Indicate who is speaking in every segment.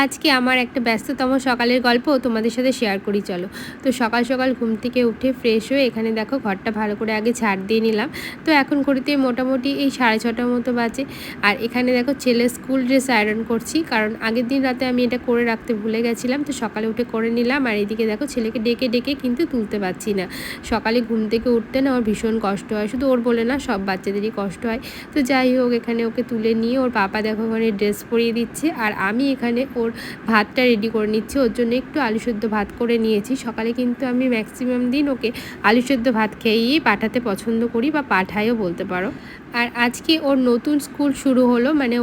Speaker 1: আজকে আমার একটা ব্যস্ততম সকালের গল্প তোমাদের সাথে শেয়ার করি চলো। তো সকাল সকাল ঘুম থেকে উঠে ফ্রেশ হয়ে এখানে দেখো ঘরটা ভালো করে আগে ঝাড় দিয়ে নিলাম। তো এখন ঘড়িতে মোটামুটি এই 6:30টার মতো বাজে। আর এখানে দেখো ছেলের স্কুল ড্রেস আয়রন করছি, কারণ আগের দিন রাতে আমি এটা করে রাখতে ভুলে গেছিলাম। তো সকালে উঠে করে নিলাম। আর এদিকে দেখো ছেলেকে ডেকে ডেকে কিন্তু তুলতে পারছি না। সকালে ঘুম থেকে উঠতে না ওর ভীষণ কষ্ট হয়, শুধু ওর বলে না সব বাচ্চাদেরই কষ্ট হয়। তো যাই হোক, এখানে ওকে তুলে নিয়ে ওর পাপা দেখো ওখানে ড্রেস পরিয়ে দিচ্ছে, আর আমি এখানে ওর ভাতটা রেডি করে নিচ্ছি। ওর জন্য একটু আলু সেদ্ধ ভাত করে নিয়েছি। সকালে কিন্তু আমি ম্যাক্সিমাম দিন ওকে আলু সেদ্ধ ভাত খেয়েই পাঠাতে পছন্দ করি, বা পাঠাইও বলতে পারো। আর আজকে ওর নতুন স্কুল শুরু হলো, মানে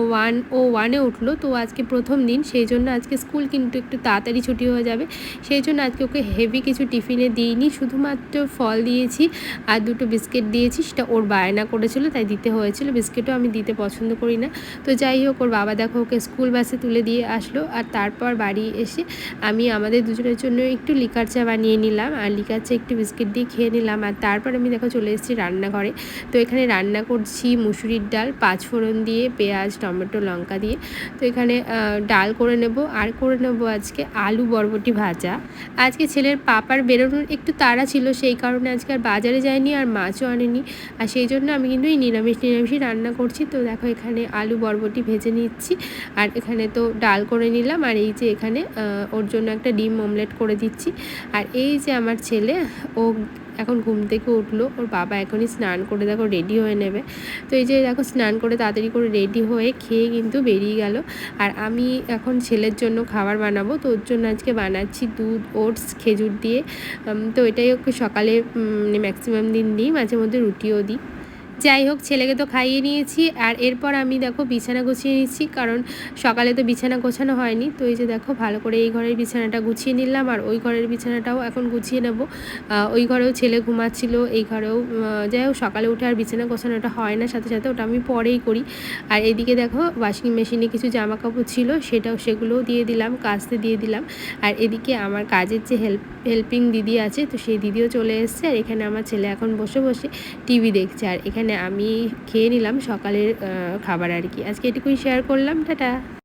Speaker 1: ওয়ানে উঠলো, তো আজকে প্রথম দিন, সেই জন্য আজকে স্কুল কিন্তু একটু তাড়াতাড়ি ছুটি হয়ে যাবে। সেই জন্য আজকে ওকে হেভি কিছু টিফিনে দিইনি, শুধুমাত্র ফল দিয়েছি আর দুটো বিস্কিট দিয়েছি। সেটা ওর বায়না করেছিল তাই দিতে হয়েছিল, বিস্কিটও আমি দিতে পছন্দ করি না। তো যাই হোক, ওর বাবা দেখো ওকে স্কুল বাসে তুলে দিয়ে আসলো। আর তারপর বাড়ি এসে আমি আমাদের দুজনের জন্য একটু লিকার চা বানিয়ে নিলাম, আর লিকার চা একটু বিস্কিট দিয়ে খেয়ে নিলাম। আর তারপর আমি দেখো চলে এসেছি রান্নাঘরে। তো এখানে রান্না করছি মুসুরির ডাল, 5 ফোড়ন দিয়ে, পেঁয়াজ, টমেটো, লঙ্কা দিয়ে। তো এখানে ডাল করে নেব, আর করে নেব আজকে আলু বরবটি ভাজা। আজকে ছেলের পাপার বেরোনোর একটু তাড়া ছিল, সেই কারণে আজকে আর বাজারে যায়নি আর মাছও আনেনি। আর সেই জন্য আমি কিন্তু এই নিরামিষই রান্না করছি। তো দেখো এখানে আলু বরবটি ভেজে নিচ্ছি, আর এখানে তো ডাল করে নিলাম। আর এই যে এখানে ওর জন্য একটা ডিম অমলেট করে দিচ্ছি। আর এই যে আমার ছেলে, ও এখন ঘুম থেকে উঠলো। ওর বাবা এখনই স্নান করে দেখো রেডি হয়ে নেবে। তো এই যে দেখো স্নান করে তাড়াতাড়ি করে রেডি হয়ে খেয়ে কিন্তু বেরিয়ে গেল। আর আমি এখন ছেলের জন্য খাবার বানাবো। তো ওর জন্য আজকে বানাচ্ছি দুধ, ওটস, খেজুর দিয়ে। তো এটাই ওকে সকালে ম্যাক্সিমাম দিন দিই, মাঝে মধ্যে রুটিও দিই। যাই হোক, ছেলেকে তো খাইয়ে নিয়েছি। আর এরপর আমি দেখো বিছানা গুছিয়ে নিচ্ছি, কারণ সকালে তো বিছানা গোছানো হয়নি। তো এই যে দেখো ভালো করে এই ঘরের বিছানাটা গুছিয়ে নিলাম, আর ওই ঘরের বিছানাটাও এখন গুছিয়ে নেব। ওই ঘরেও ছেলে ঘুমাচ্ছিল, এই ঘরেও। যাই হোক, সকালে উঠে আর বিছানা গোছানোটা হয় না, সাথে সাথে ওটা আমি পরেই করি। আর এদিকে দেখো ওয়াশিং মেশিনে কিছু জামা কাপড় ছিল, সেগুলোও দিয়ে দিলাম, কাচতে দিয়ে দিলাম। আর এদিকে আমার কাজের যে হেল্পিং দিদি আছে, তো সেই দিদিও চলে এসছে। আর এখানে আমার ছেলে এখন বসে বসে টিভি দেখছে। আর এখানে আমি খেয়ে নিলাম সকালের খাবার আর কি। আজকে এটুকুই শেয়ার করলাম, টাটা।